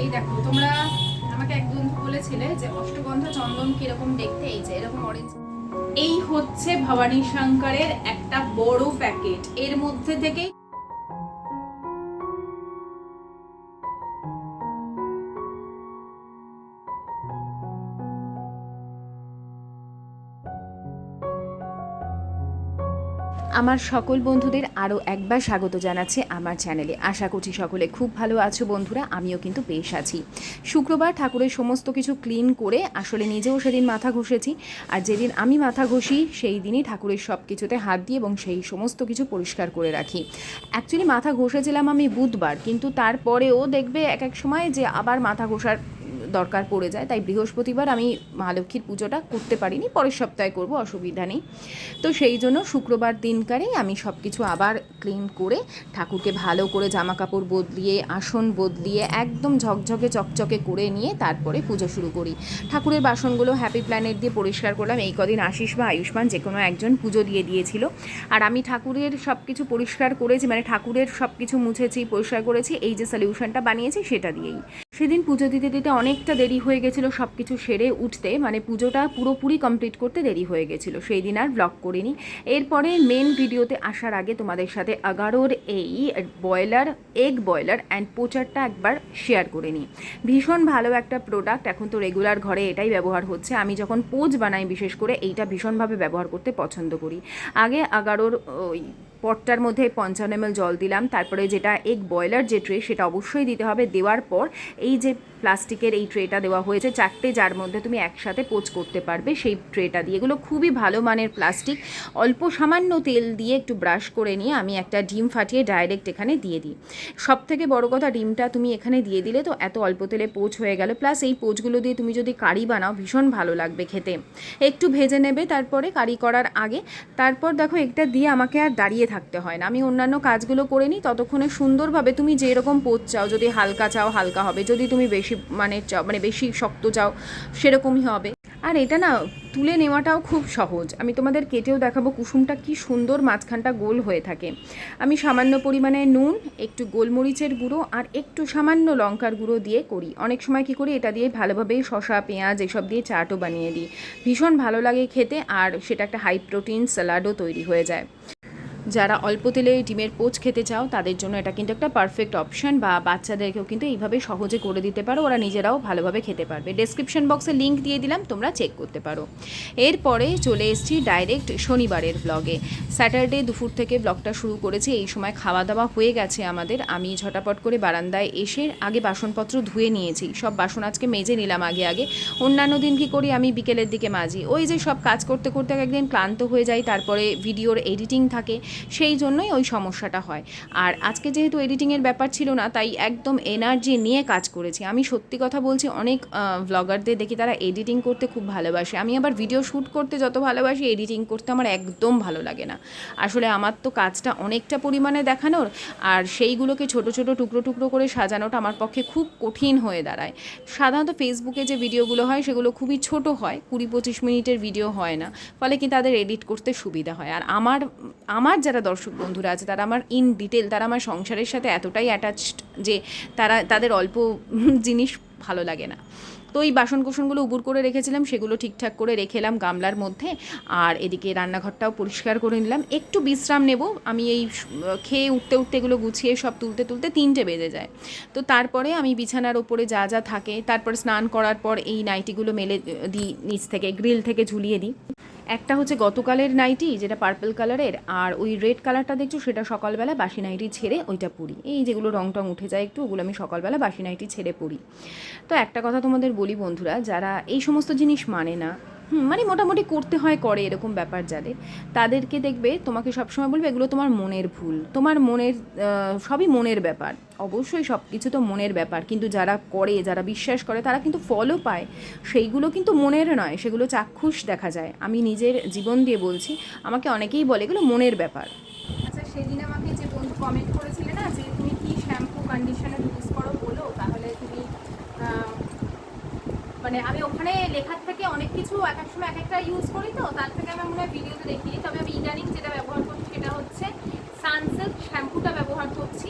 এই দেখো, তোমরা আমাকে এক বন্ধু বলেছিলে যে অষ্টগন্ধা চন্দন কিরকম দেখতে, এই যে এরকম অরেঞ্জ। এই হচ্ছে ভবানী শঙ্করের একটা বড় প্যাকেট, এর মধ্যে থেকে আমার সকল বন্ধুদের আরও একবার স্বাগত জানাচ্ছি আমার চ্যানেলে। আশা করছি সকলে খুব ভালো আছো বন্ধুরা, আমিও কিন্তু বেশ আছি। শুক্রবার ঠাকুরের সমস্ত কিছু ক্লিন করে আসলে নিজেও সেদিন মাথা ঘষেছি, আর যেদিন আমি মাথা ঘষি সেই দিনই ঠাকুরের সব কিছুতে হাত দিই এবং সেই সমস্ত কিছু পরিষ্কার করে রাখি। অ্যাকচুয়ালি মাথা ঘষেছিলাম আমি বুধবার, কিন্তু তারপরেও দেখবে এক এক সময় যে আবার মাথা ঘষার দরকার পড়ে যায়, তাই বৃহস্পতিবার আমি মা লক্ষ্মীর পুজোটা করতে পারিনি, পরের সপ্তাহে করব, অসুবিধা নেই। তো সেই জন্য শুক্রবার দিনকারেই আমি সব কিছু আবার ক্লিন করে ঠাকুরকে ভালো করে জামা কাপড় বদলিয়ে আসন বদলিয়ে একদম ঝকঝকে চকচকে করে নিয়ে তারপরে পুজো শুরু করি। ঠাকুরের বাসনগুলো হ্যাপি প্ল্যানেট দিয়ে পরিষ্কার করলাম। এই কদিন আশিস বা আয়ুষ্মান যে কোনো একজন পুজো দিয়ে দিয়েছিল, আর আমি ঠাকুরের সব কিছু পরিষ্কার করেছি, মানে ঠাকুরের সব কিছু মুছেছি, পরিষ্কার করেছি, এই যে সলিউশনটা বানিয়েছি সেটা দিয়েই। সেদিন পুজো দিতে দিতে অনেকটা দেরি হয়ে গেছিলো সব কিছু সেরে উঠতে, মানে পুজোটা পুরোপুরি কমপ্লিট করতে দেরি হয়ে গেছিলো, সেই দিন আর ব্লগ করিনি। এরপরে মেন ভিডিওতে আসার আগে তোমাদের সাথে আগারোর এই এগ বয়লার অ্যান্ড পোচারটা একবার শেয়ার করে নিই। ভীষণ ভালো একটা প্রোডাক্ট, এখন তো রেগুলার ঘরে এটাই ব্যবহার হচ্ছে। আমি যখন পোচ বানাই বিশেষ করে এইটা ভীষণভাবে ব্যবহার করতে পছন্দ করি। আগে আগারোর ওই পটটার মধ্যে 55 ml জল দিলাম, তারপরে যেটা এগ বয়লার যে ট্রে সেটা অবশ্যই দিতে হবে। দেওয়ার পর এই যে প্লাস্টিকের এই ট্রেটা দেওয়া হয়েছে 4টে, যার মধ্যে তুমি একসাথে পোচ করতে পারবে, সেই ট্রেটা দিয়ে। এগুলো খুবই ভালো মানের প্লাস্টিক। অল্প সামান্য তেল দিয়ে একটু ব্রাশ করে নিয়ে আমি একটা ডিম ফাটিয়ে ডাইরেক্ট এখানে দিয়ে দিই। সব থেকে বড়ো কথা, ডিমটা তুমি এখানে দিয়ে দিলে তো এত অল্প তেলে পোচ হয়ে গেল, প্লাস এই পোচগুলো দিয়ে তুমি যদি কারি বানাও ভীষণ ভালো লাগবে খেতে। একটু ভেজে নেবে তারপরে কারি করার আগে। তারপর দেখো এটা দিয়ে আমাকে আর দাঁড়িয়ে থাকতে হয় না, আমি অন্যান্য কাজগুলো করে নিই, ততক্ষণে সুন্দরভাবে তুমি যেরকম পোচ চাও, যদি হালকা চাও হালকা হবে, যদি তুমি বেশি বেশি শক্ত চাও সেরকমই হবে। আর এটা না তুলে নেওয়াটাও খুব সহজ, আমি তোমাদের কেটেও দেখাবো কুসুমটা কি সুন্দর মাঝখানটা গোল হয়ে থাকে। আমি সামান্য পরিমাণে নুন, একটু গোলমরিচের গুঁড়ো আর একটু সামান্য লঙ্কার গুঁড়ো দিয়ে করি। অনেক সময় কী করি, এটা দিয়ে ভালোভাবে শসা পেঁয়াজ এসব দিয়ে চাটও বানিয়ে দিই, ভীষণ ভালো লাগে খেতে, আর সেটা একটা হাই প্রোটিন স্যালাডও তৈরি হয়ে যায়। যারা অল্প তেলে ডিমের পোচ খেতে চাও তাদের জন্য এটা কিন্তু একটা পারফেক্ট অপশান, বা বাচ্চাদেরকেও কিন্তু এইভাবে সহজে করে দিতে পারো, ওরা নিজেরাও ভালোভাবে খেতে পারবে। ডেসক্রিপশন বক্সে লিঙ্ক দিয়ে দিলাম, তোমরা চেক করতে পারো। এরপরে চলে এসেছি ডাইরেক্ট শনিবারের ব্লগে। স্যাটারডে দুপুর থেকে ব্লগটা শুরু করেছি, এই সময় খাওয়া দাওয়া হয়ে গেছে আমাদের। আমি ঝটাপট করে বারান্দায় এসে আগে বাসনপত্র ধুয়ে নিয়েছি, সব বাসন আজকে মেজে নিলাম আগে। অন্যান্য দিন কী করি, আমি বিকেলের দিকে মাজি, ওই যে সব কাজ করতে করতে একদিন ক্লান্ত হয়ে যাই, তারপরে ভিডিওর এডিটিং থাকে, সেই জন্যই ওই সমস্যাটা হয়। আর আজকে যেহেতু এডিটিংয়ের ব্যাপার ছিল না, তাই একদম এনার্জি নিয়ে কাজ করেছি। আমি সত্যি কথা বলছি, অনেক ব্লগারদের দেখি তারা এডিটিং করতে খুব ভালোবাসে, আমি আবার ভিডিও শ্যুট করতে যত ভালোবাসি, এডিটিং করতে আমার একদম ভালো লাগে না। আসলে আমার তো কাজটা অনেকটা পরিমাণে দেখানোর, আর সেইগুলোকে ছোট ছোট টুকরো টুকরো করে সাজানোটা আমার পক্ষে খুব কঠিন হয়ে দাঁড়ায়। সাধারণত ফেসবুকে যে ভিডিওগুলো হয় সেগুলো খুবই ছোট হয়, 20-25 মিনিটের ভিডিও হয় না, ফলে কি তাদের এডিট করতে সুবিধা হয়। আর আমার যারা দর্শক বন্ধুরা আছে তারা আমার ইন ডিটেল, তারা আমার সংসারের সাথে এতটাই অ্যাটাচড যে তাদের অল্প জিনিস ভালো লাগে না। তো এই বাসনকোসনগুলো উবুর করে রেখেছিলাম, সেগুলো ঠিকঠাক করে রেখে এলাম গামলার মধ্যে, আর এদিকে রান্নাঘরটাও পরিষ্কার করে নিলাম। একটু বিশ্রাম নেব, আমি এই খেয়ে উঠতে উঠতে এগুলো গুছিয়ে সব তুলতে তুলতে 3টে বেজে যায়। তো তারপরে আমি বিছানার ওপরে যা যা থাকে, তারপরে স্নান করার পর এই নাইটিগুলো মেলে দিই, নিচ থেকে গ্রিল থেকে ঝুলিয়ে দিই। একটা হচ্ছে গতকালের নাইটি, যেটা পার্পল কালারের, আর ওই রেড কালারটা দেখছো সেটা সকালবেলা বাসি নাইটি ছেড়ে ওইটা পরি। এই যেগুলো রং টং উঠে যায় একটু, ওগুলো আমি সকালবেলা বাসি নাইটি ছেড়ে পরি। তো একটা কথা তোমাদের বলি বন্ধুরা, যারা এই সমস্ত জিনিস মানে না, মানে মোটামুটি করতে হয় করে এরকম ব্যাপার যাদের, তাদেরকে দেখবে তোমাকে সবসময় বলবে এগুলো তোমার মনের ভুল, তোমার মনের সবই মনের ব্যাপার। অবশ্যই সব কিছু তো মনের ব্যাপার, কিন্তু যারা করে, যারা বিশ্বাস করে, তারা কিন্তু ফলও পায়। সেইগুলো কিন্তু মনের নয়, সেগুলো চাক্ষুষ দেখা যায়। আমি নিজের জীবন দিয়ে বলছি, আমাকে অনেকেই বলে এগুলো মনের ব্যাপার। আচ্ছা, সেদিন আমাকে যে বন্ধু কমেন্ট করেছিলে না যে তুমি কি শ্যাম্পু কন্ডিশনার ইউজ করো বলো, তাহলে তুমি মানে আমি ওখানে লেখার থেকে অনেক কিছু এক এক সময় এক একটা ইউজ করি, তো তার থেকে আমি মনে হয় ভিডিওতে দেখিনি। তবে আমি ইদানিং যেটা ব্যবহার করছি সেটা হচ্ছে সানসিল্ক শ্যাম্পুটা ব্যবহার করছি।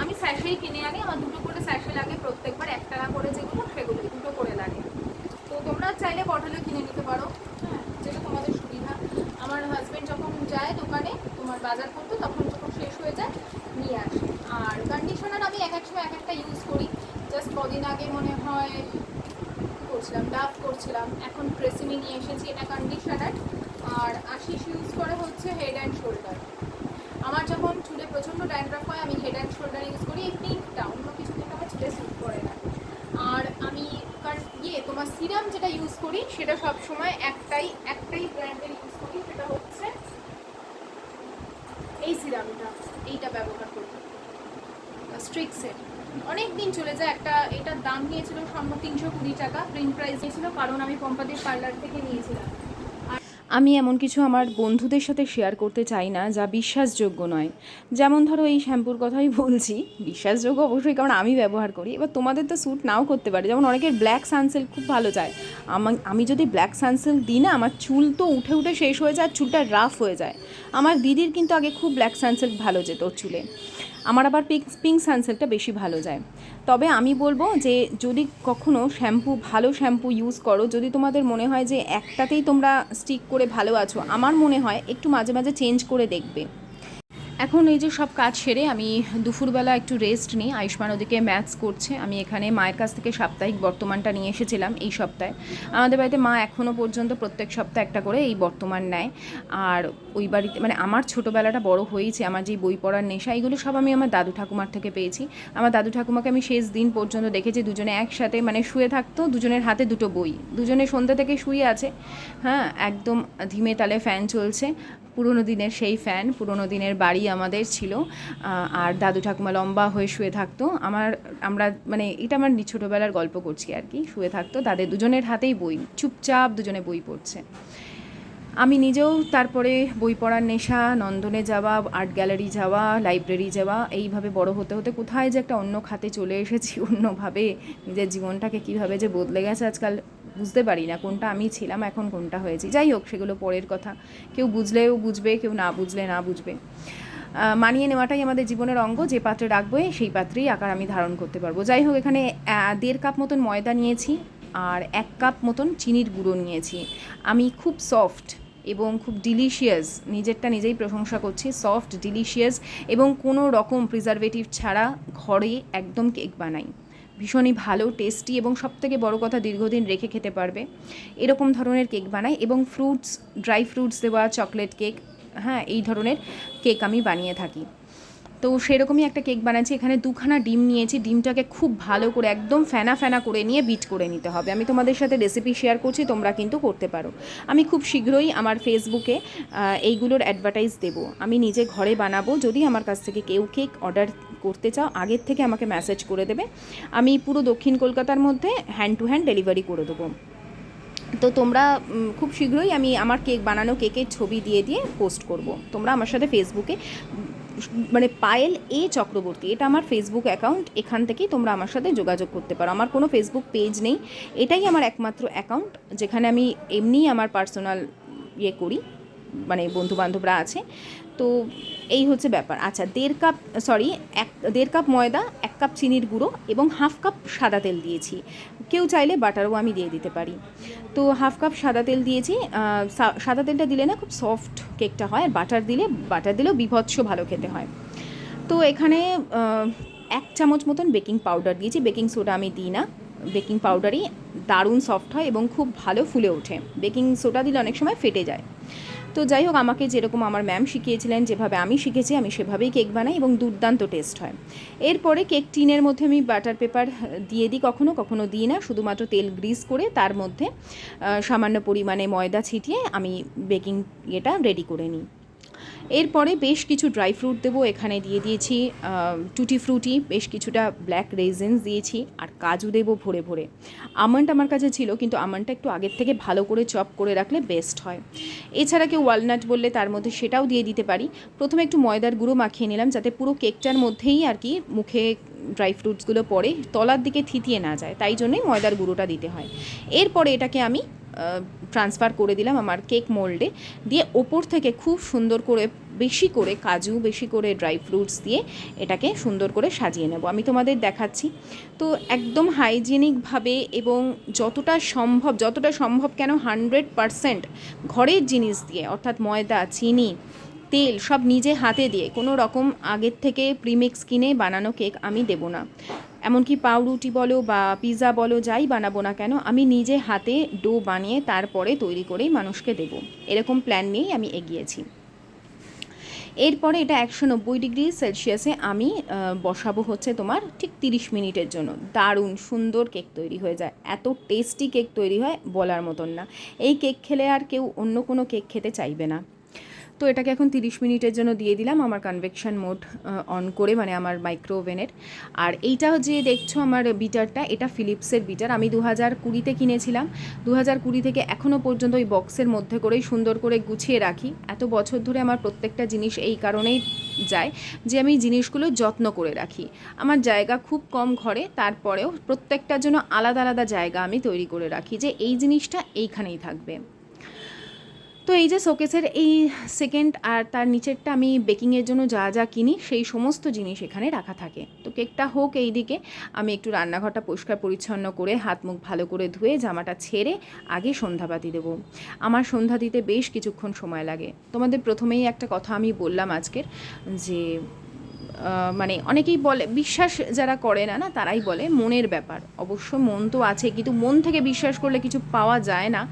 আমি স্যাশেই কিনে আনি, আমার 2টো করে স্যাশে লাগে প্রত্যেকবার 1 টাকা করে, যেগুলো সেগুলো 2টো করে লাগে। তো তোমরা চাইলে বটলে কিনে নিতে পারো, হ্যাঁ, যেটা তোমাদের সুবিধা। আমার হাজব্যান্ড যখন যায় দোকানে তোমার বাজার করতে, তখন যখন শেষ হয়ে যায় নিয়ে আসে। আর কন্ডিশনার আমি এক এক সময় এক একটা ইউজ করি। জাস্ট কদিন আগে মনে হয় করছিলাম, ডাভ করছিলাম, এখন ট্রেসিমি নিয়ে এসেছি, এটা কন্ডিশনার। আর আশিস ইউজ করে হচ্ছে হেড অ্যান্ড শোল্ডার। আমার যখন চুলে প্রচণ্ড ড্যান্ড্রাফ হয় আমি হেড অ্যান্ড শোল্ডার ইউজ করি, এই পিঙ্কটা, অন্য কিছু কিন্তু আমার চুলে স্যুট করে না। আর আমি তোমার সিরাম যেটা ইউজ করি সেটা সবসময় একটাই ব্র্যান্ডের ইউজ করি, সেটা হচ্ছে এই সিরামটা, এইটা ব্যবহার করি, স্ট্রিক্সের। অনেক দিন চলে যায়। এটার দাম নিয়েছিল সম্ভব 320 টাকা, প্রিন্ট প্রাইস নিয়েছিল, কারণ আমি পম্পাদের পার্লার থেকে নিয়েছিলাম। আমি এমন কিছু আমার বন্ধুদের সাথে শেয়ার করতে চাই না যা বিশ্বাসযোগ্য নয়। যেমন ধরো এই শ্যাম্পুর কথাই বলছি, বিশ্বাসযোগ্য অবশ্যই, কারণ আমি ব্যবহার করি। এবার তোমাদের তো স্যুট নাও করতে পারে, যেমন অনেকের ব্ল্যাক সানসিল্ক খুব ভালো যায়। আমি যদি ব্ল্যাক সানসিল্ক দিই না, আমার চুল তো উঠে উঠে শেষ হয়ে যায়, চুলটা রাফ হয়ে যায়। আমার দিদির কিন্তু আগে খুব ব্ল্যাক সানসিল্ক ভালো যেত ওর চুলে, আমার আবার পিঙ্ক সানসিল্কটা বেশি ভালো যায়। তবে আমি বলবো যে যদি কখনো ভালো শ্যাম্পু ইউজ করো, যদি তোমাদের মনে হয় যে একটাতেই তোমরা স্টিক করে ভালো আছো, আমার মনে হয় একটু মাঝে মাঝে চেঞ্জ করে দেখবে। এখন এই যে সব কাজ সেরে আমি দুপুরবেলা একটু রেস্ট নিই। আয়ুষ্মান ওদিকে ম্যাথস করছে, আমি এখানে মায়ের কাছ থেকে সাপ্তাহিক বর্তমানটা নিয়ে এসেছিলাম এই সপ্তাহে। আমাদের বাড়িতে মা এখনও পর্যন্ত প্রত্যেক সপ্তাহে একটা করে এই বর্তমান নেয়। আর ওই বাড়িতে মানে আমার ছোটোবেলাটা বড় হয়েছে, আমার যেই বই পড়ার নেশা, এইগুলো সব আমি আমার দাদু ঠাকুমার থেকে পেয়েছি। আমার দাদু ঠাকুমাকে আমি শেষ দিন পর্যন্ত দেখেছি দুজনে একসাথে মানে শুয়ে থাকতো, দুজনের হাতে দুটো বই, দুজনে সন্ধ্যা থেকে শুয়ে আছে, হ্যাঁ, একদম ধিমে তালে ফ্যান চলছে, পুরোনো দিনের সেই ফ্যান, পুরোনো দিনের বাড়ি আমাদের ছিল। আর দাদু ঠাকুমা লম্বা হয়ে শুয়ে থাকতো, আমরা মানে এটা আমার ছোটোবেলার গল্প করছি আর কি, শুয়ে থাকতো, তাদের দুজনের হাতেই বই, চুপচাপ দুজনে বই পড়ছে। আমি নিজেও তারপরে বই পড়ার নেশা, নন্দনে যাওয়া, আর্ট গ্যালারি যাওয়া, লাইব্রেরি যাওয়া, এইভাবে বড় হতে হতে কোথায় যে একটা অন্য খাতে চলে এসেছি, অন্যভাবে নিজের জীবনটাকে কীভাবে যে বদলে গেছে আজকাল বুঝতে পারি না, কোনটা আমি ছিলাম এখন কোনটা হয়েছি। যাই হোক, সেগুলো পরের কথা, কেউ বুঝলেও বুঝবে, কেউ না বুঝলে না বুঝবে। মানিয়ে নেওয়াটাই আমাদের জীবনের অঙ্গ, যে পাত্রে রাখবো সেই পাত্রেই আকার আমি ধারণ করতে পারবো। যাই হোক, এখানে 1.5 কাপ মতন ময়দা নিয়েছি আর 1 কাপ মতন চিনির গুঁড়ো নিয়েছি। আমি খুব সফট এবং খুব ডিলিশিয়াস, নিজেরটা নিজেই প্রশংসা করছি, সফট, ডিলিশিয়াস এবং কোনো রকম প্রিজারভেটিভ ছাড়া ঘরে একদম কেক বানাই। ভীষণই ভালো, টেস্টি এবং সবথেকে বড় কথা দীর্ঘদিন রেখে খেতে পারবে, এরকম ধরনের কেক বানাই। এবং ড্রাই ফ্রুটস দেওয়া চকলেট কেক, হ্যাঁ, এই ধরনের কেক আমি বানিয়ে থাকি। তো সেরকমই একটা কেক বানাচ্ছি। এখানে 2খানা ডিম নিয়েছি, ডিমটাকে খুব ভালো করে একদম ফেনা ফেনা করে নিয়ে বিট করে নিতে হবে। আমি তোমাদের সাথে রেসিপি শেয়ার করছি, তোমরা কিন্তু করতে পারো। আমি খুব শীঘ্রই আমার ফেসবুকে এইগুলোর অ্যাডভার্টাইজ দেবো। আমি নিজে ঘরে বানাবো, যদি আমার কাছ থেকে কেউ কেক অর্ডার করতে চাও আগের থেকে আমাকে মেসেজ করে দেবে, আমি পুরো দক্ষিণ কলকাতার মধ্যে হ্যান্ড টু হ্যান্ড ডেলিভারি করে দেবো। তো তোমরা খুব শীঘ্রই আমি আমার কেক বানানো কেকের ছবি দিয়ে পোস্ট করব। তোমরা আমার সাথে ফেসবুকে মানে পায়েল এ চক্রবর্তী, এটা আমার ফেসবুক অ্যাকাউন্ট, এখান থেকেই তোমরা আমার সাথে যোগাযোগ করতে পারো। আমার কোনো ফেসবুক পেজ নেই, এটাই আমার একমাত্র অ্যাকাউন্ট যেখানে আমি এমনিই আমার পার্সোনাল করি, মানে বন্ধুবান্ধবরা আছে। তো এই হচ্ছে ব্যাপার। আচ্ছা, 1.5 কাপ ময়দা, 1 কাপ চিনির গুঁড়ো এবং 1/2 কাপ সাদা তেল দিয়েছি। কেউ চাইলে বাটারও আমি দিয়ে দিতে পারি। তো 1/2 কাপ সাদা তেল দিয়েছি। সাদা তেলটা দিলে না খুব সফট কেকটা হয়, আর বাটার দিলেও বিভৎস ভালো খেতে হয়। তো এখানে 1 চামচ মতন বেকিং পাউডার দিয়েছি, বেকিং সোডা আমি দিই না, বেকিং পাউডারই দারুণ সফট হয় এবং খুব ভালো ফুলে ওঠে। বেকিং সোডা দিলে অনেক সময় ফেটে যায়। তো যাই হোক, আমাকে যেরকম আমার ম্যাম শিখিয়েছিলেন, যেভাবে আমি শিখেছি, আমি সেভাবেই কেক বানাই এবং দুর্দান্ত টেস্ট হয়। এরপরে কেক টিনের মধ্যে আমি বাটার পেপার দিয়ে দিই, কখনো কখনো দিই না, শুধুমাত্র তেল গ্রিস করে তার মধ্যে সামান্য পরিমাণে ময়দা ছিটিয়ে আমি বেকিং রেডি করে নিই। এরপরে বেশ কিছু ড্রাই ফ্রুট দেবো, এখানে দিয়ে দিয়েছি টুটি ফ্রুটি, বেশ কিছুটা ব্ল্যাক রেজিনস দিয়েছি, আর কাজু দেবো ভরে ভরে। আমন্ড আমার কাছে ছিল, কিন্তু আমন্ডটা একটু আগের থেকে ভালো করে চপ করে রাখলে বেস্ট হয়। এছাড়া কেউ ওয়ালনাট বললে তার মধ্যে সেটাও দিয়ে দিতে পারি। প্রথমে একটু ময়দার গুঁড়ো মাখিয়ে নিলাম, যাতে পুরো কেকটার মধ্যেই আর কি মুখে ড্রাই ফ্রুটসগুলো পড়ে তলার দিকে থিতিয়ে না যায়, তাই জন্যই ময়দার গুঁড়োটা দিতে হয়। এরপরে এটাকে আমি ট্রান্সফার করে দিলাম আমার কেক মোল্ডে, দিয়ে ওপর থেকে খুব সুন্দর করে বেশি করে কাজু, বেশি করে ড্রাই ফ্রুটস দিয়ে এটাকে সুন্দর করে সাজিয়ে নেব। আমি তোমাদের দেখাচ্ছি। তো একদম হাইজিনিকভাবে এবং যতটা সম্ভব কেন 100% ঘরের জিনিস দিয়ে, অর্থাৎ ময়দা, চিনি, তেল সব নিজে হাতে দিয়ে, কোনো রকম আগের থেকে প্রিমিক্স কিনে বানানো কেক আমি দেবো না। এমনকি পাউরুটি বলো বা পিৎজা বলো, যাই বানাবো না কেন আমি নিজে হাতে ডো বানিয়ে তারপরে তৈরি করেই মানুষকে দেবো, এরকম প্ল্যান নিয়েই আমি এগিয়েছি। এরপরে এটা 190 ডিগ্রি সেলসিয়াসে আমি বসাবো হচ্ছে তোমার ঠিক 30 মিনিটের জন্য। দারুণ সুন্দর কেক তৈরি হয়ে যায়, এত টেস্টি কেক তৈরি হয় বলার মতন না। এই কেক খেলে আর কেউ অন্য কোনো কেক খেতে চাইবে না। তো এটাকে এখন 30 মিনিটের জন্য দিয়ে দিলাম আমার কনভেকশন মোড অন করে, মানে আমার মাইক্রো ওভেনের। আর এইটা যে দেখছো আমার বিটারটা, এটা ফিলিপসের বিটার, আমি 2020-তে কিনেছিলাম। 2020 থেকে এখনও পর্যন্ত ওই বক্সের মধ্যে করেই সুন্দর করে গুছিয়ে রাখি। এত বছর ধরে আমার প্রত্যেকটা জিনিস এই কারণেই যায় যে আমি জিনিসগুলো যত্ন করে রাখি। আমার জায়গা খুব কম ঘরে, তারপরেও প্রত্যেকটার জন্য আলাদা আলাদা জায়গা আমি তৈরি করে রাখি যে এই জিনিসটা এইখানেই থাকবে। তো এই যে শোকেসের এই সেকেন্ড আর তার নিচেরটা আমি বেকিংয়ের জন্য যা যা কিনি সেই সমস্ত জিনিস এখানে রাখা থাকে। তো কেকটা হোক, এই দিকে আমি একটু রান্নাঘরটা পরিষ্কার পরিচ্ছন্ন করে হাত মুখ ভালো করে ধুয়ে জামাটা ছেড়ে আগে সন্ধ্যাবাতি দেবো। আমার সন্ধ্যা দিতে বেশ কিছুক্ষণ সময় লাগে। তোমাদের প্রথমেই একটা কথা আমি বললাম আজকের, যে মানে অনেকেই বলে, বিশ্বাস যারা করে না না তারাই বলে মনের ব্যাপার। অবশ্য মন তো আছে, কিন্তু মন থেকে বিশ্বাস করলে কিছু পাওয়া যায় না,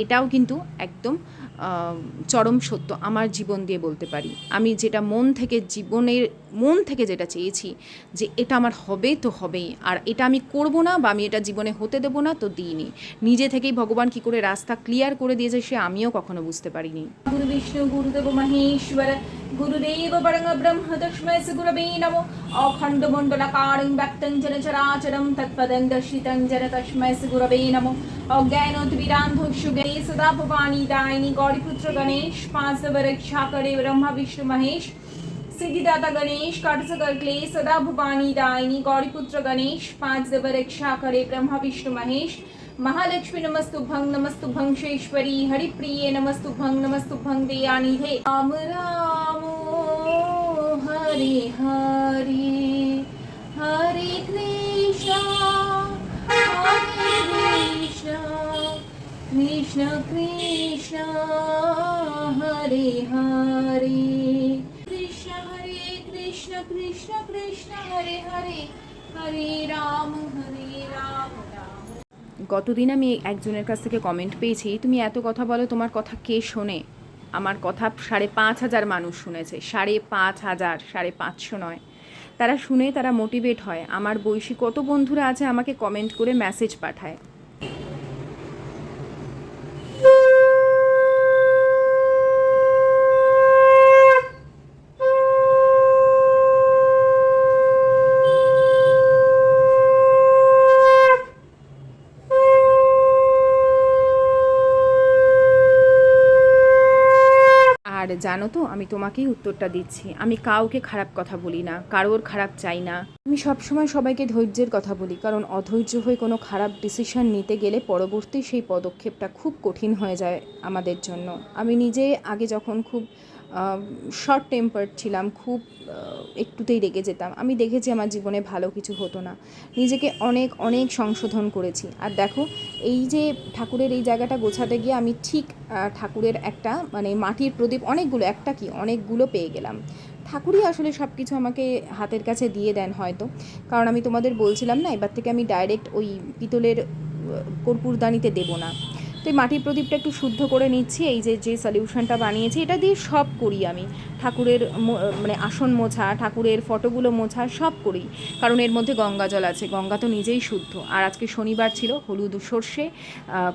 এটাও কিন্তু একদম চরম সত্য। আমার জীবন দিয়ে বলতে পারি, আমি যেটা মন থেকে যেটা চেয়েছি যে এটা আমার হবে তো হবেই, আর এটা আমি করব না বা আমি এটা জীবনে হতে দেবো না, তো দিইনি। নিজে থেকেই ভগবান কি করে রাস্তা ক্লিয়ার করে দিয়েছে সে আমিও কখনো বুঝতে পারিনি। গুরু বিষ্ণু গুরুদেব মহেশ্বর গুরুদেব পরম ব্রহ্ম তস্मै শ্রী গুরবে নমো। অখণ্ড মণ্ডলাকারং ব্যক্তং জেন চরাচরং তৎপদং দর্শিতং জেন তস্मै শ্রী গুরবে নমো। অজ্ঞানতিমিরান্ধস্য জ্ঞানে সদা ভবানী দায়িনী গৌরীপুত্র গণেশ, पांच रक्षा करे ब्रह्मा विष्णु महेश। सिद्धिदाता गणेश काट सकल क्लेश सदा भवानी दायिनी गौरीपुत्र गणेश, पांच रक्षा करे ब्रह्मा विष्णु महेश। महालक्ष्मी नमस्तुभं शेश्वरी हरिप्रिय नमस्तुभं दयानिधे। राम राम हरे हरे हरे कृष्णा कृष्ण कृष्ण हरे हरे कृष्ण कृष्ण कृष्ण हरे हरे हरे राम राम। গতদিন আমি একজনের কাছ থেকে কমেন্ট পেয়েছি, তুমি এত কথা বলো, তোমার কথা কে শোনে? আমার কথা 5,500 মানুষ শুনেছে, 5,500, 550 নয়। তারা শুনে তারা মোটিভেট হয়। আমার বয়সী কত বন্ধুরা আছে আমাকে কমেন্ট করে মেসেজ পাঠায়। আর জানো তো, আমি তোমাকেই উত্তরটা দিচ্ছি। আমি কাউকে খারাপ কথা বলি না, কারোর খারাপ চাই না। আমি সবসময় সবাইকে ধৈর্যের কথা বলি, কারণ অধৈর্য হয়ে কোনো খারাপ ডিসিশন নিতে গেলে পরবর্তী সেই পদক্ষেপটা খুব কঠিন হয়ে যায় আমাদের জন্য। আমি নিজে আগে যখন খুব শর্ট টেম্পার্ড ছিলাম, খুব একটুতেই রেগে যেতাম, আমি দেখেছি আমার জীবনে ভালো কিছু হতো না। নিজেকে অনেক অনেক সংশোধন করেছি। আর দেখো, এই যে ঠাকুরের এই জায়গাটা গোছাতে গিয়ে আমি ঠিক ঠাকুরের একটা মানে মাটির প্রদীপ অনেকগুলো পেয়ে গেলাম। ঠাকুরই আসলে সব কিছু আমাকে হাতের কাছে দিয়ে দেন হয়তো। কারণ আমি তোমাদের বলছিলাম না, এবার থেকে আমি ডাইরেক্ট ওই পিতলের কর্পূরদানিতে দেবো না। তো এই মাটির প্রদীপটা একটু শুদ্ধ করে নিচ্ছি। এই যে সলিউশনটা বানিয়েছি, এটা দিয়ে সব করি আমি। ঠাকুরের মানে আসন মোছা, ঠাকুরের ফটোগুলো মোছা সব করি, কারণ এর মধ্যে গঙ্গা জল আছে। গঙ্গা তো নিজেই শুদ্ধ। আর আজকে শনিবার ছিল, হলুদ, সর্ষে,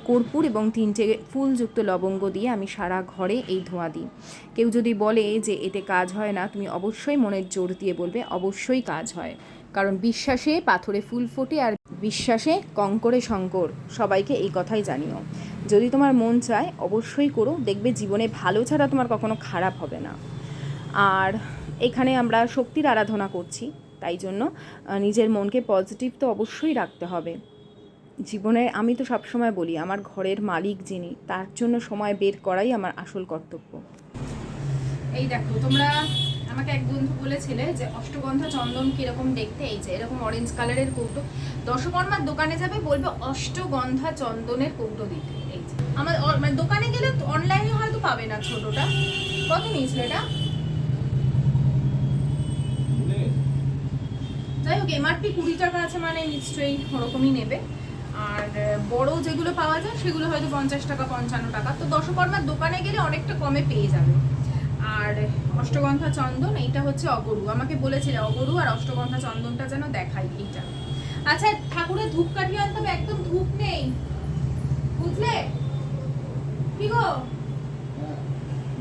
কর্পূর এবং 3টে ফুলযুক্ত লবঙ্গ দিয়ে আমি সারা ঘরে এই ধোঁয়া দিই। কেউ যদি বলে যে এতে কাজ হয় না, তুমি অবশ্যই মনের জোর দিয়ে বলবে অবশ্যই কাজ হয়। কারণ বিশ্বাসে পাথরে ফুল ফোটে, আর বিশ্বাসে কঙ্করে শঙ্কর। সবাইকে এই কথাই জানিও। যদি তোমার মন চায় অবশ্যই করো, দেখবে জীবনে ভালো ছাড়া তোমার কখনো খারাপ হবে না। আর এখানে আমরা শক্তির আরাধনা করছি, তাই জন্য নিজের মনকে পজিটিভ তো অবশ্যই রাখতে হবে। জীবনে আমি তো সবসময় বলি আমার ঘরের মালিক যিনি, তার জন্য সময় বের করাই আমার আসল কর্তব্য। এই দেখো, তোমরা আমাকে এক বন্ধু বলেছিলে যে অষ্টগন্ধা চন্দন কিরকম দেখতে, এই যে এরকম অরেঞ্জ কালারের কৌটো, দশকর্মার দোকানে যাবে বলবে অষ্টগন্ধা চন্দনের কৌটো দিতে। এই যে আমার মানে দোকানে গেলে অনলাইনে হয়তো পাবে না ছোটটা। কত নিয়েছিল এটা? যাই হোক, এমআরপি 20 টাকা আছে, মানে নিশ্চয়ই ওরকমই নেবে। আর বড় যেগুলো পাওয়া যায় সেগুলো হয়তো 50 টাকা 55 টাকা। তো দশকর্মার দোকানে গেলে অনেকটা কমে পেয়ে যাবে। আর অষ্টগন্ধা চন্দন এইটা হচ্ছে অগরু, আমাকে বলেছিল অগরু আর অষ্টগন্ধা চন্দনটা যেন দেখাই এইটা। আচ্ছা, ঠাকুরের ধূপকাঠি আনতে হবে, একদম ধূপ নেই বুঝলে? কি গো,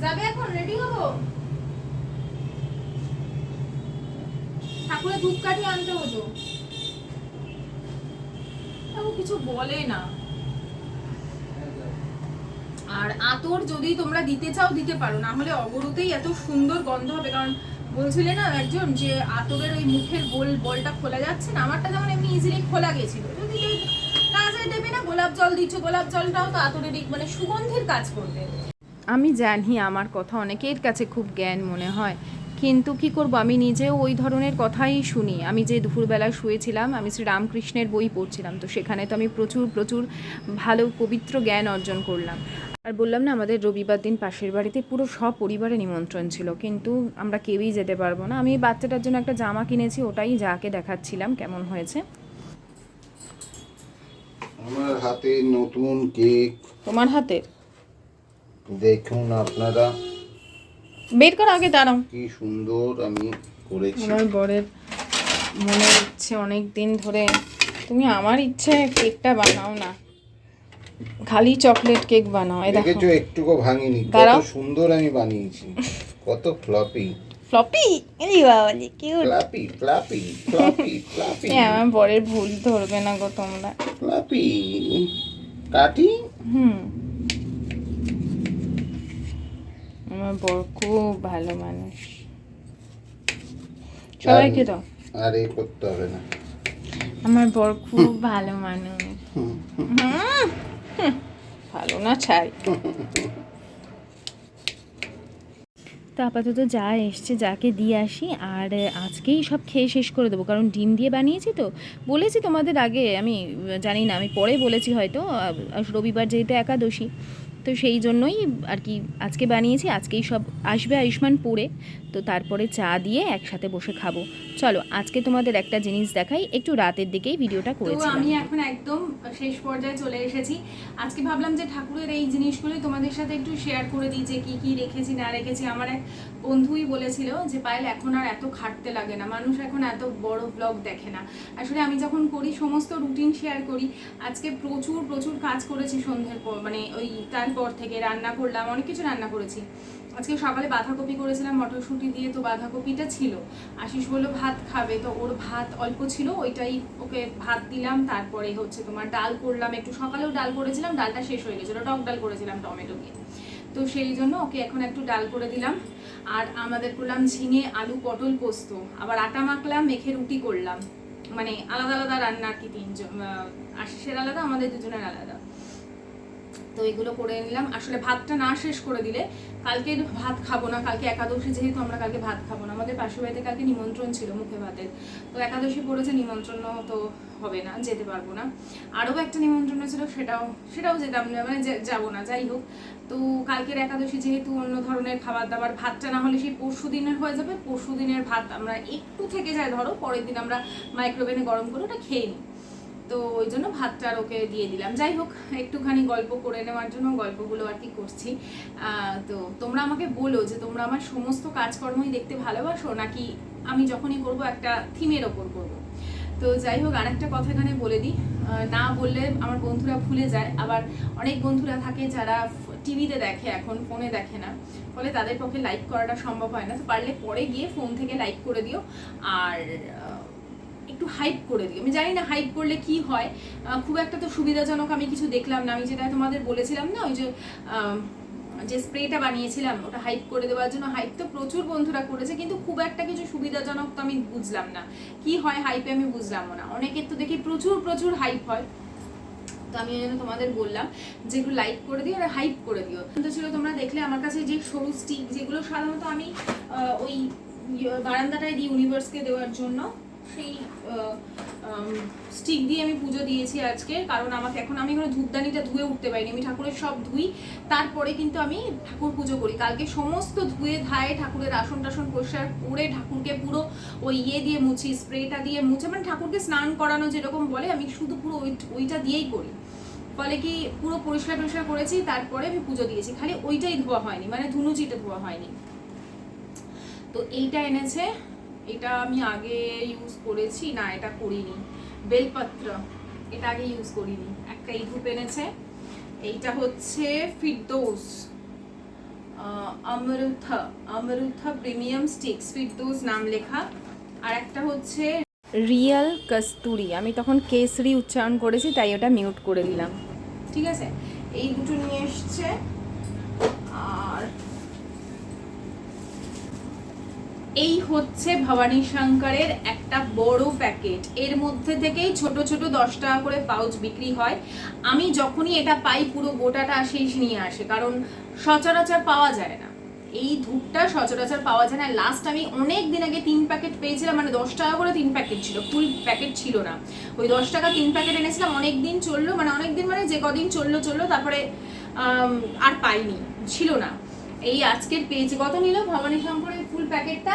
যাবে এখন? রেডি হবো? ঠাকুরের ধূপকাঠি আনতে হতো, কিছু বলে না। আর আতর যদি তোমরা দিতে চাও দিতে পারো, না হলে অগরুতেই এত সুন্দর গন্ধ হবে। কারণ বলছিলে না একজন যে আতরের ওই মুখের বলটা খোলা যাচ্ছে না, আমারটা যেমন এমনি ইজিলি খোলা গেছিল। যদি কাজে দেবে না, গোলাপ জল দিচ্ছ, গোলাপ জলটাও তো আতরের মানে সুগন্ধির কাজ করবে। আমি জানি আমার কথা অনেকের কাছে খুব জ্ঞান মনে হয়, কিন্তু কি করব, আমি নিজেও ওই ধরনের কথাই শুনি। আমি যে দুপুরবেলা শুয়েছিলাম, আমি শ্রীরামকৃষ্ণের বই পড়ছিলাম, তো সেখানে তো আমি প্রচুর প্রচুর ভালো পবিত্র জ্ঞান অর্জন করলাম। আর বললাম না, আমাদের রবিবার দিন পাশের বাড়িতে পুরো সপরিবারে নিমন্ত্রণ ছিল, কিন্তু আমরা কেউই যেতে পারবো না। আমি বাচ্চাটার জন্য একটা জামা কিনেছি, ওটাই যাকে দেখাচ্ছিলাম কেমন হয়েছে। আমার হাতে নতুন কেক। তোমার হাতের? দেখুন আপনারা, বের কর আগে, দাঁড়াও। কি সুন্দর আমি করেছি। আমার বরের মনে ইচ্ছে অনেক দিন ধরে, তুমি আমার ইচ্ছে কেকটা বানাও না, খালি চকলেট কেক বানাও। এই দেখো, দেখেছো একটুকু ভাঙিনি, কত সুন্দর আমি বানিয়েছি। কত ফ্লপি ফ্লপি, এই বাবাজি cute, floppy floppy floppy floppy. আমার বরের ভুল ধরবে না গো তোমরা। ফ্লপি কাটি। আমার বর খুব ভালো মানুষ, সবাইকে দাও। আর এ করতে হবে না, আমার বর খুব ভালো মানুষ। ভালো না ছাই। তো আপাতত যা এসছে যাকে দিয়ে আসি, আর আজকেই সব খেয়ে শেষ করে দেবো, কারণ ডিম দিয়ে বানিয়েছি। তো বলেছি তোমাদের আগে, আমি জানি না, আমি পরে বলেছি হয়তো, রবিবার যেহেতু একাদশী, তো সেই জন্যই আর কি আজকে বানিয়েছি। আজকেই সব আসবে আয়ুষ্মান পুরে, তো তারপরে চা দিয়ে একসাথে বসে খাবো। চলো আজকে তোমাদের একটা জিনিস দেখাই, একটু রাতের দিকেই ভিডিওটা করেছি। আমি এখন একদম শেষ পর্যায়ে চলে এসেছি। আজকে ভাবলাম যে ঠাকুরের এই জিনিসগুলোই তোমাদের সাথে একটু শেয়ার করে দিই, যে কি কি রেখেছি না রেখেছি। আমার এক বন্ধুই বলেছিল যে পায়েল এখন আর এত খাটতে লাগে না, মানুষ এখন এত বড় ব্লগ দেখে না। আসলে আমি যখন করি সমস্ত রুটিন শেয়ার করি। আজকে প্রচুর প্রচুর কাজ করেছি সন্ধ্যের পর, মানে ওই তারপর থেকে রান্না করলাম, অনেক কিছু রান্না করেছি। আজকে সকালে বাঁধাকপি করেছিলাম মটরশুঁটি দিয়ে, তো বাঁধাকপিটা ছিল, আশিস বললো ভাত খাবে, তো ওর ভাত অল্প ছিল, ওইটাই ওকে ভাত দিলাম। তারপরে হচ্ছে তোমার ডাল করলাম, একটু সকালেও ডাল করেছিলাম, ডালটা শেষ হয়ে গেছিলো, টক ডাল করেছিলাম টমেটো দিয়ে, তো সেই জন্য ওকে এখন একটু ডাল করে দিলাম। আর আমাদের করলাম ঝিঙে আলু পটল পোস্ত, আবার আটা মাখলাম, মেখে রুটি করলাম, মানে আলাদা আলাদা রান্না আর কি, তিনজন, আশিসের আলাদা, আমাদের দুজনের আলাদা। তো এগুলো করে নিলাম। আসলে ভাতটা না শেষ করে দিলে কালকে ভাত খাবো না, কালকে একাদশী যেহেতু আমরা কালকে ভাত খাবো না। আমাদের পাশের বাড়িতে কালকে নিমন্ত্রণ ছিল মুখে ভাতের, তো একাদশী পড়েছে, নিমন্ত্রণ তো হবে না, যেতে পারবো না। আরও একটা নিমন্ত্রণ ছিল, সেটাও যেতাম না, মানে যাবো না। যাই হোক, তো কালকের একাদশী যেহেতু অন্য ধরনের খাবার দাবার, ভাতটা না হলে সেই পরশু দিনের হয়ে যাবে, পরশু দিনের ভাত আমরা একটু থেকে যায় ধরো, পরের দিন আমরা মাইক্রোওভেনে গরম করে ওটা খেয়ে নিই, তো ওই জন্য ভাতটা আর ওকে দিয়ে দিলাম। যাই হোক, একটুখানি গল্প করে নেওয়ার জন্য গল্পগুলো আর কি করছি। তো তোমরা আমাকে বলো যে তোমরা আমার সমস্ত কাজকর্মই দেখতে ভালোবাসো, নাকি আমি যখনই করব একটা থিমের ওপর করব। তো যাই হোক, আর একটা কথা এখানে বলে দিই, না বললে আমার বন্ধুরা ভুলে যায়, আবার অনেক বন্ধুরা থাকে যারা টিভিতে দেখে, এখন ফোনে দেখে না, ফলে তাদের পক্ষে লাইক করাটা সম্ভব হয় না। তো পারলে পরে গিয়ে ফোন থেকে লাইক করে দিও, আর একটু হাইপ করে দিই। আমি জানি না হাইপ করলে কি হয়, খুব একটা তো সুবিধাজনক আমি কিছু দেখলাম না। আমি যেটা তোমাদের বলেছিলাম না, ওই যে স্প্রেটা বানিয়েছিলাম ওটা হাইপ করে দেওয়ার জন্য, হাইপ তো প্রচুর বন্ধুরা করেছে, কিন্তু খুব একটা কিছু সুবিধাজনক তো আমি বুঝলাম না, কি হয় হাইপে আমি বুঝলাম না। অনেকের তো দেখি প্রচুর প্রচুর হাইপ হয়, তো আমি জন্য তোমাদের বললাম যে একটু লাইক করে দিও আর হাইপ করে দিও। তো ছিল তোমরা দেখলে আমার কাছে যে সরু স্টিক, যেগুলো সাধারণত আমি ওই বারান্দাটায় দিই ইউনিভার্সকে দেওয়ার জন্য, সেই স্টিক দিয়ে আমি পুজো দিয়েছি আজকে। কারণ আমাকে এখন আমি এখানে ধূপদানিটা ধুয়ে উঠতে পারিনি, আমি ঠাকুরের সব ধুই তারপরে কিন্তু আমি ঠাকুর পুজো করি। কালকে সমস্ত ধুয়ে ধায়ে ঠাকুরের আসন টাসন পরিষ্কার করে ঠাকুরকে পুরো ওই দিয়ে মুছি, স্প্রেটা দিয়ে মুছে, মানে ঠাকুরকে স্নান করানো যেরকম বলে আমি শুধু পুরো ওইটা দিয়েই করি। ফলে কি পুরো পরিষ্কার করেছি, তারপরে আমি পুজো দিয়েছি, খালি ওইটাই ধোয়া হয়নি, মানে ধুনুচিটা ধোয়া হয়নি। তো এইটা এনেছে, এটা আমি আগে ইউজ করেছি না, এটা করিনি। বেলপত্র, এটা আগে ইউজ করিনি। একটা এই ধূপ এনেছে, এইটা হচ্ছে ফিরদৌস আমরুথা প্রিমিয়াম স্টিক্স, ফিরদৌস নাম লেখা। আর একটা হচ্ছে রিয়াল কস্তুরি, আমি তখন কেসরি উচ্চারণ করেছি তাই ওটা মিউট করে দিলাম, ঠিক আছে। এই দুটো নিয়ে এসছে। আর এই হচ্ছে ভবানী শঙ্করের একটা বড় প্যাকেট, এর মধ্যে থেকেই ছোট ছোট 10 টাকা করে পাউচ বিক্রি হয়। আমি যখনই এটা পাই পুরো গোটাটা শেষ নিয়ে আসে, কারণ সচরাচর পাওয়া যায় না, এই ধূপটা সচরাচর পাওয়া যায় না। লাস্ট আমি অনেক দিন আগে 3 প্যাকেট পেয়েছিলাম, মানে 10 টাকা করে 3 প্যাকেট ছিল, ফুল প্যাকেট ছিল না। ওই 10 টাকা 3 প্যাকেট এনেছিলাম, অনেক দিন চললো, মানে অনেক দিন মানে যে কদিন চললো, তারপরে আর পাইনি, ছিল না। এই আজকের পেজ কত নিল ভবানী শঙ্করের ফুল প্যাকেটটা?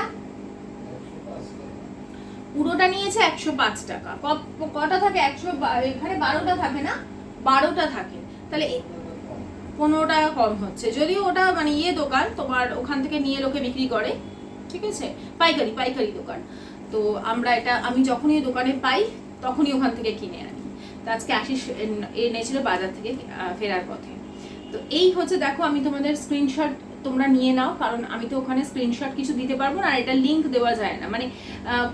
পুরোটা নিয়েছে 105 টাকা। কটা থাকে? 100, এখানে 12টা থাকে না, 12টা থাকে, তাহলে 15 টাকা কম হচ্ছে। যদিও ওটা মানে দোকান, তোমার ওখান থেকে নিয়ে লোকে বিক্রি করে, ঠিক আছে, পাইকারি দোকান। তো আমি যখনই দোকানে পাই তখনই ওখান থেকে কিনে আনি। তো আজকে আশিস এনেছিল বাজার থেকে ফেরার পথে। তো এই হচ্ছে, দেখো আমি তোমাদের স্ক্রিনশট তোমরা নিয়ে নাও, কারণ আমি তো ওখানে স্ক্রিনশট কিছু দিতে পারবো না, আর এটা লিংক দেওয়া যায় না, মানে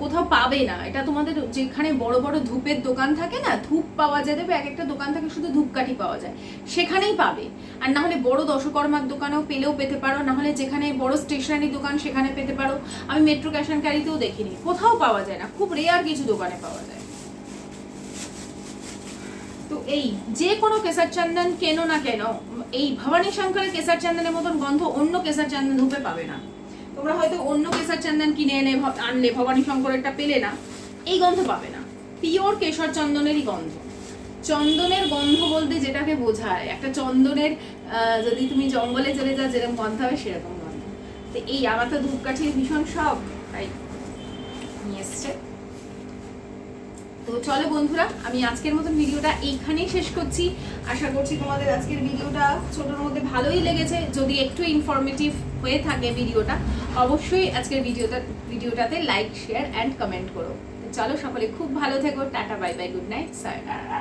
কোথাও পাবে না এটা। তোমাদের যেখানে বড় বড় ধূপের দোকান থাকে না, ধূপ পাওয়া যায়, দেবে এক একটা দোকান থাকে শুধু ধূপকাঠি পাওয়া যায়, সেখানেই পাবে। আর না হলে বড় দশকর্মার দোকানেও পেতে পারো, না হলে যেখানে বড় স্টেশনারি দোকান সেখানে পেতে পারো। আমি মেট্রো ক্যাশ অ্যান্ড ক্যারিতেও দেখিনি, কোথাও পাওয়া যায় না, খুব রেয়ার কিছু দোকানে পাওয়া যায়। তো এই যে কোনো কেশর চন্দন কেনো না কেন, এই ভবানী শঙ্করের কেশর চন্দনের মতন গন্ধ অন্য কেশর চন্দন ধূপে পাবে না। তোমরা হয়তো অন্য কেশর চন্দন কিনে আনলে ভবানী শঙ্করেরটা পেলে না, এই গন্ধ পাবে না। পিওর কেশর চন্দনেরই গন্ধ। চন্দনের গন্ধ বলতে যেটাকে বোঝায়, একটা চন্দনের যদি তুমি জঙ্গলে চলে যাও যেরকম গন্ধ হবে সেরকম গন্ধ। তো এই আমার তো ধূপকাঠির ভীষণ শখ, তাই নিয়ে এসছে। তো চলো বন্ধুরা, আমি আজকের মতন ভিডিওটা এইখানেই শেষ করছি। আশা করছি তোমাদের আজকের ভিডিওটা ছোটোর মধ্যে ভালোই লেগেছে। যদি একটু ইনফরমেটিভ হয়ে থাকে ভিডিওটা, অবশ্যই আজকের ভিডিওটাতে লাইক, শেয়ার অ্যান্ড কমেন্ট করো। চলো সকলে খুব ভালো থেকো, tata, bye bye, good night, সায়োনারা।